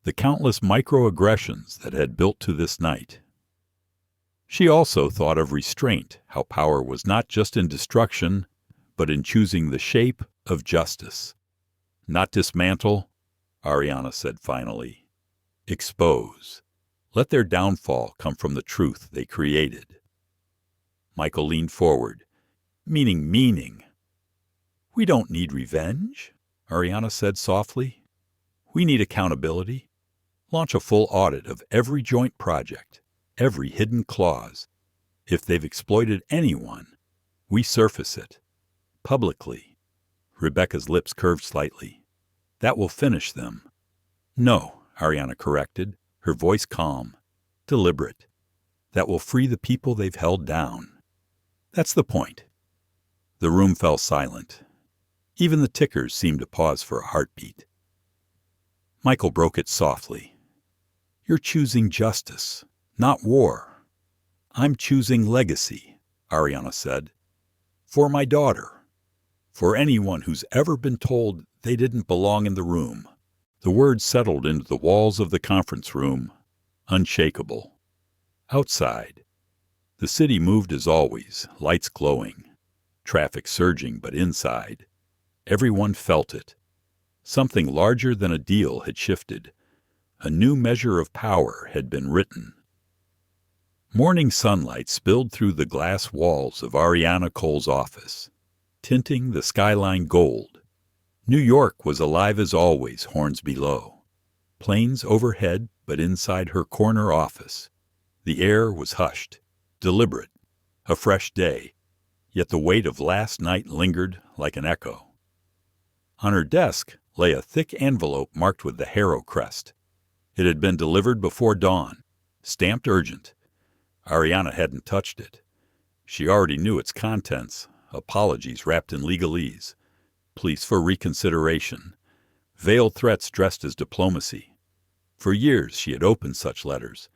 the countless microaggressions that had built to this night. She also thought of restraint, how power was not just in destruction, but in choosing the shape of justice. "Not dismantle," Ariana said finally. "Expose. Let their downfall come from the truth they created." Michael leaned forward. Meaning. "We don't need revenge," Ariana said softly. "We need accountability. Launch a full audit of every joint project, every hidden clause. If they've exploited anyone, we surface it. Publicly." Rebecca's lips curved slightly. "That will finish them." "No," Ariana corrected, her voice calm, deliberate. "That will free the people they've held down. That's the point." The room fell silent. Even the tickers seemed to pause for a heartbeat. Michael broke it softly. "You're choosing justice, not war." "I'm choosing legacy," Ariana said. "For my daughter. For anyone who's ever been told they didn't belong in the room." The words settled into the walls of the conference room, unshakable. Outside, the city moved as always, lights glowing, traffic surging, but inside, everyone felt it. Something larger than a deal had shifted. A new measure of power had been written. Morning sunlight spilled through the glass walls of Ariana Cole's office, tinting the skyline gold. New York was alive as always, horns below. Planes overhead, but inside her corner office, the air was hushed, deliberate, a fresh day, yet the weight of last night lingered like an echo. On her desk lay a thick envelope marked with the Harrow crest. It had been delivered before dawn, stamped urgent. Ariana hadn't touched it. She already knew its contents, apologies wrapped in legalese, pleas for reconsideration, veiled threats dressed as diplomacy. For years she had opened such letters,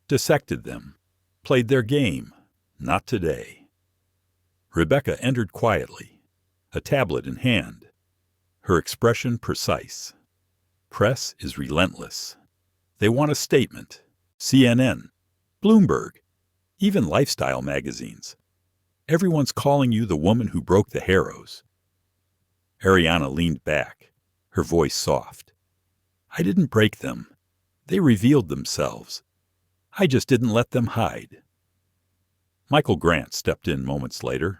dissected them, played their game. Not today. Rebecca entered quietly, a tablet in hand, her expression precise. Press is relentless. They want a statement. CNN, Bloomberg, even lifestyle magazines. Everyone's calling you the woman who broke the Harrows. Ariana leaned back, her voice soft. "I didn't break them. They revealed themselves. I just didn't let them hide." Michael Grant stepped in moments later,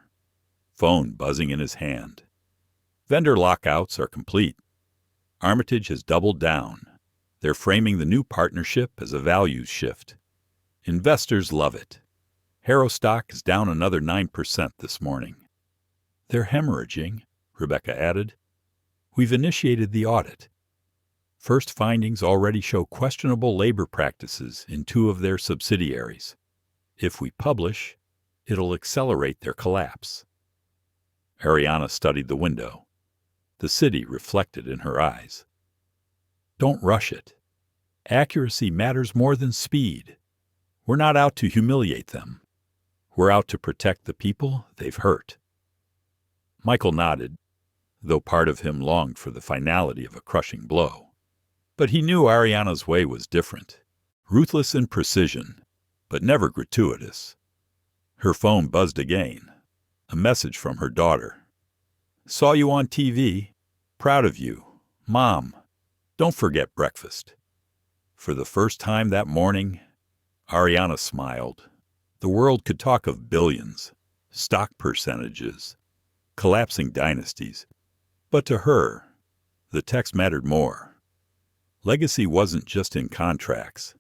phone buzzing in his hand. "Vendor lockouts are complete. Armitage has doubled down. They're framing the new partnership as a values shift. Investors love it. Harrow stock is down another 9% this morning." "They're hemorrhaging," Rebecca added. "We've initiated the audit. First findings already show questionable labor practices in 2 of their subsidiaries. If we publish, it'll accelerate their collapse." Ariana studied the window. The city reflected in her eyes. "Don't rush it. Accuracy matters more than speed. We're not out to humiliate them. We're out to protect the people they've hurt." Michael nodded, though part of him longed for the finality of a crushing blow. But he knew Ariana's way was different, ruthless in precision, but never gratuitous. Her phone buzzed again, a message from her daughter. "Saw you on TV. Proud of you. Mom, don't forget breakfast." For the first time that morning, Ariana smiled. The world could talk of billions, stock percentages, collapsing dynasties. But to her, The text mattered more. Legacy wasn't just in contracts.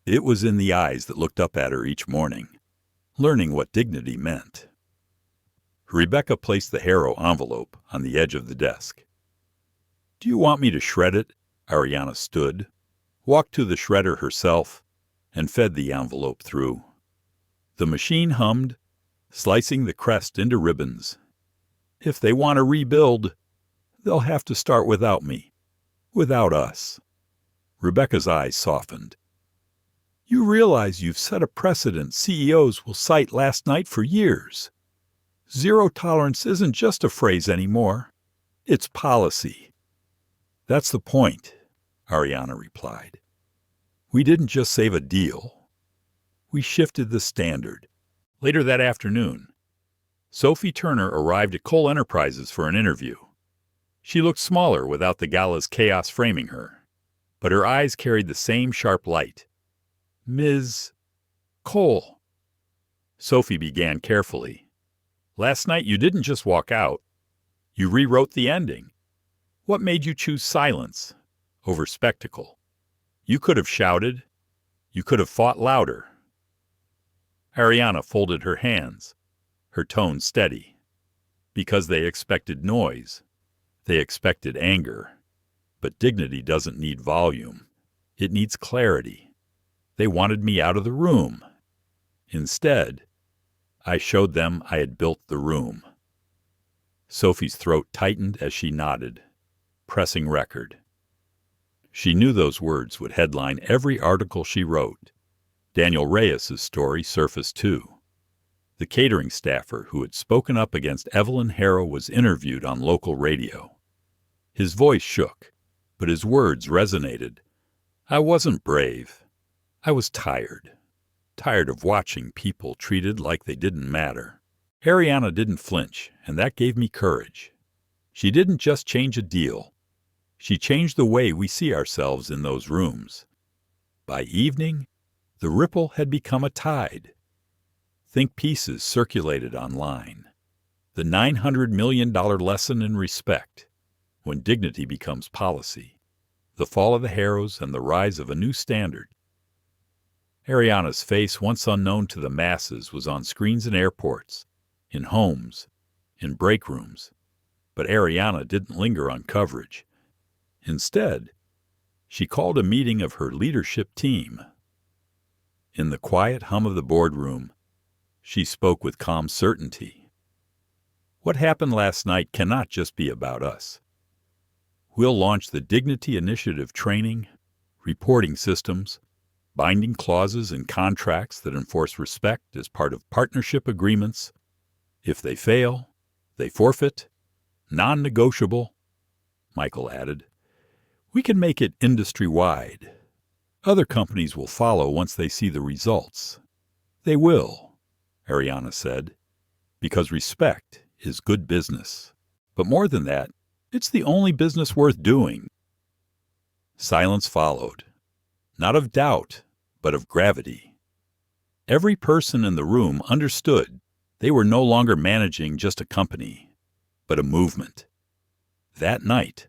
It was in the eyes that looked up at her each morning, learning what dignity meant. Rebecca placed the Harrow envelope on the edge of the desk. "Do you want me to shred it?" Ariana stood, walked to the shredder herself, and fed the envelope through. The machine hummed, slicing the crest into ribbons. "If they want to rebuild, they'll have to start without me, without us." Rebecca's eyes softened. "You realize you've set a precedent CEOs will cite last night for years. Zero tolerance isn't just a phrase anymore. It's policy." "That's the point," Ariana replied. "We didn't just save a deal. We shifted the standard." Later that afternoon, Sophie Turner arrived at Cole Enterprises for an interview. She looked smaller without the gala's chaos framing her, but her eyes carried the same sharp light. "Ms. Cole," Sophie began carefully. "Last night you didn't just walk out. You rewrote the ending. What made you choose silence over spectacle? You could have shouted. You could have fought louder." Ariana folded her hands, her tone steady. Because they expected noise. They expected anger. But dignity doesn't need volume. It needs clarity. They wanted me out of the room. Instead, I showed them I had built the room. Sophie's throat tightened as she nodded, pressing record. She knew those words would headline every article she wrote. Daniel Reyes's story surfaced too. The catering staffer who had spoken up against Evelyn Harrow was interviewed on local radio. His voice shook, but his words resonated. "I wasn't brave. I was tired. Tired of watching people treated like they didn't matter." Ariana didn't flinch, and that gave me courage. She didn't just change a deal. She changed the way we see ourselves in those rooms. By evening, the ripple had become a tide. Think pieces circulated online. The $900 million lesson in respect, when dignity becomes policy. The fall of the Harrows and the rise of a new standard. Ariana's face, once unknown to the masses, was on screens in airports, in homes, in break rooms. But Ariana didn't linger on coverage. Instead, she called a meeting of her leadership team. In the quiet hum of the boardroom, she spoke with calm certainty. "What happened last night cannot just be about us. We'll launch the Dignity Initiative training, reporting systems, binding clauses in contracts that enforce respect as part of partnership agreements. If they fail, they forfeit. Non-negotiable," Michael added. "We can make it industry-wide. Other companies will follow once they see the results." "They will," Ariana said, "because respect is good business. But more than that, it's the only business worth doing." Silence followed, not of doubt, but of gravity. Every person in the room understood they were no longer managing just a company, but a movement. That night,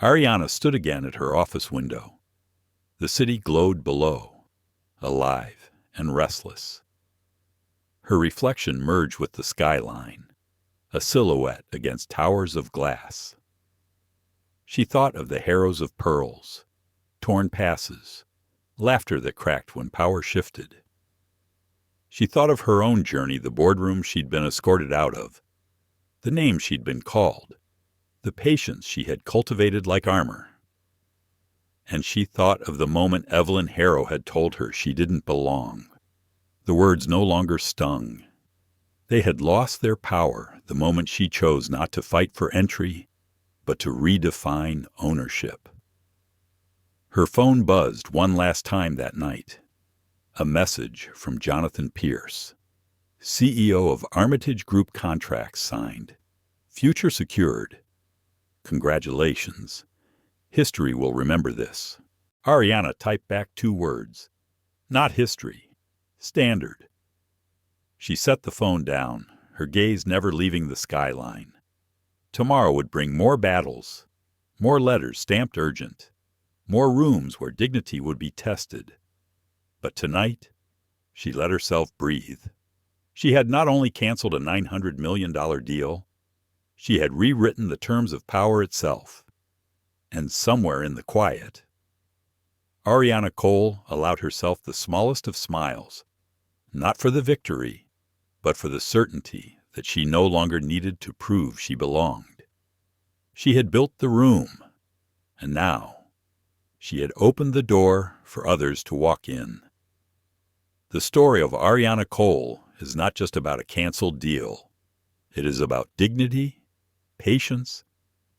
Ariana stood again at her office window. The city glowed below, alive and restless. Her reflection merged with the skyline, a silhouette against towers of glass. She thought of the Harrows of pearls, torn passes, laughter that cracked when power shifted. She thought of her own journey, the boardroom she'd been escorted out of, the names she'd been called, the patience she had cultivated like armor. And she thought of the moment Evelyn Harrow had told her she didn't belong. The words no longer stung. They had lost their power the moment she chose not to fight for entry, but to redefine ownership. Her phone buzzed one last time that night. A message from Jonathan Pierce, CEO of Armitage Group. Contracts signed. Future secured. Congratulations. History will remember this. Ariana typed back 2 words. Not history. Standard. She set the phone down, her gaze never leaving the skyline. Tomorrow would bring more battles, more letters stamped urgent, more rooms where dignity would be tested. But tonight, she let herself breathe. She had not only canceled a $900 million deal, she had rewritten the terms of power itself. And somewhere in the quiet, Ariana Cole allowed herself the smallest of smiles, not for the victory, but for the certainty that she no longer needed to prove she belonged. She had built the room, and now she had opened the door for others to walk in. The story of Ariana Cole is not just about a canceled deal. It is about dignity, patience,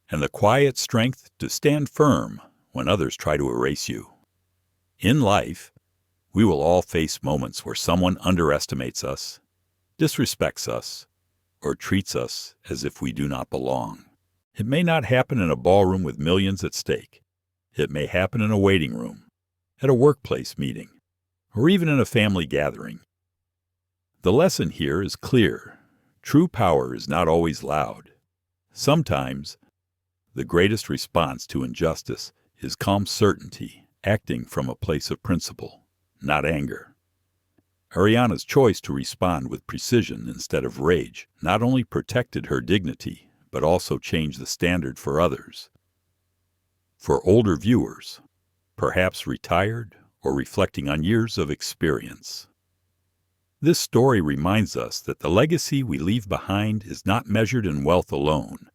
and the quiet strength to stand firm when others try to erase you. In life, we will all face moments where someone underestimates us, disrespects us, or treats us as if we do not belong. It may not happen in a ballroom with millions at stake. It may happen in a waiting room, at a workplace meeting, or even in a family gathering. The lesson here is clear. True power is not always loud. Sometimes, the greatest response to injustice is calm certainty, acting from a place of principle, not anger. Ariana's choice to respond with precision instead of rage not only protected her dignity, but also changed the standard for others. For older viewers, perhaps retired or reflecting on years of experience, this story reminds us that the legacy we leave behind is not measured in wealth alone.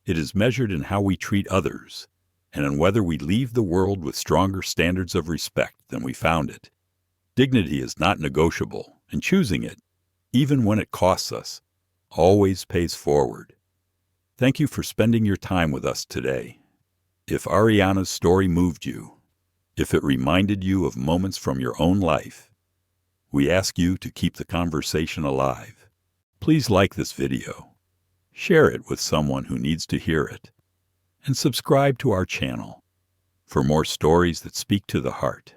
It is measured in how we treat others, and in whether we leave the world with stronger standards of respect than we found it. Dignity is not negotiable, and choosing it, even when it costs us, always pays forward. Thank you for spending your time with us today. If Ariana's story moved you, if it reminded you of moments from your own life, we ask you to keep the conversation alive. Please like this video, share it with someone who needs to hear it, and subscribe to our channel for more stories that speak to the heart.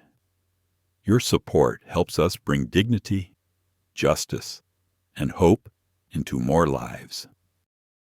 Your support helps us bring dignity, justice, and hope into more lives.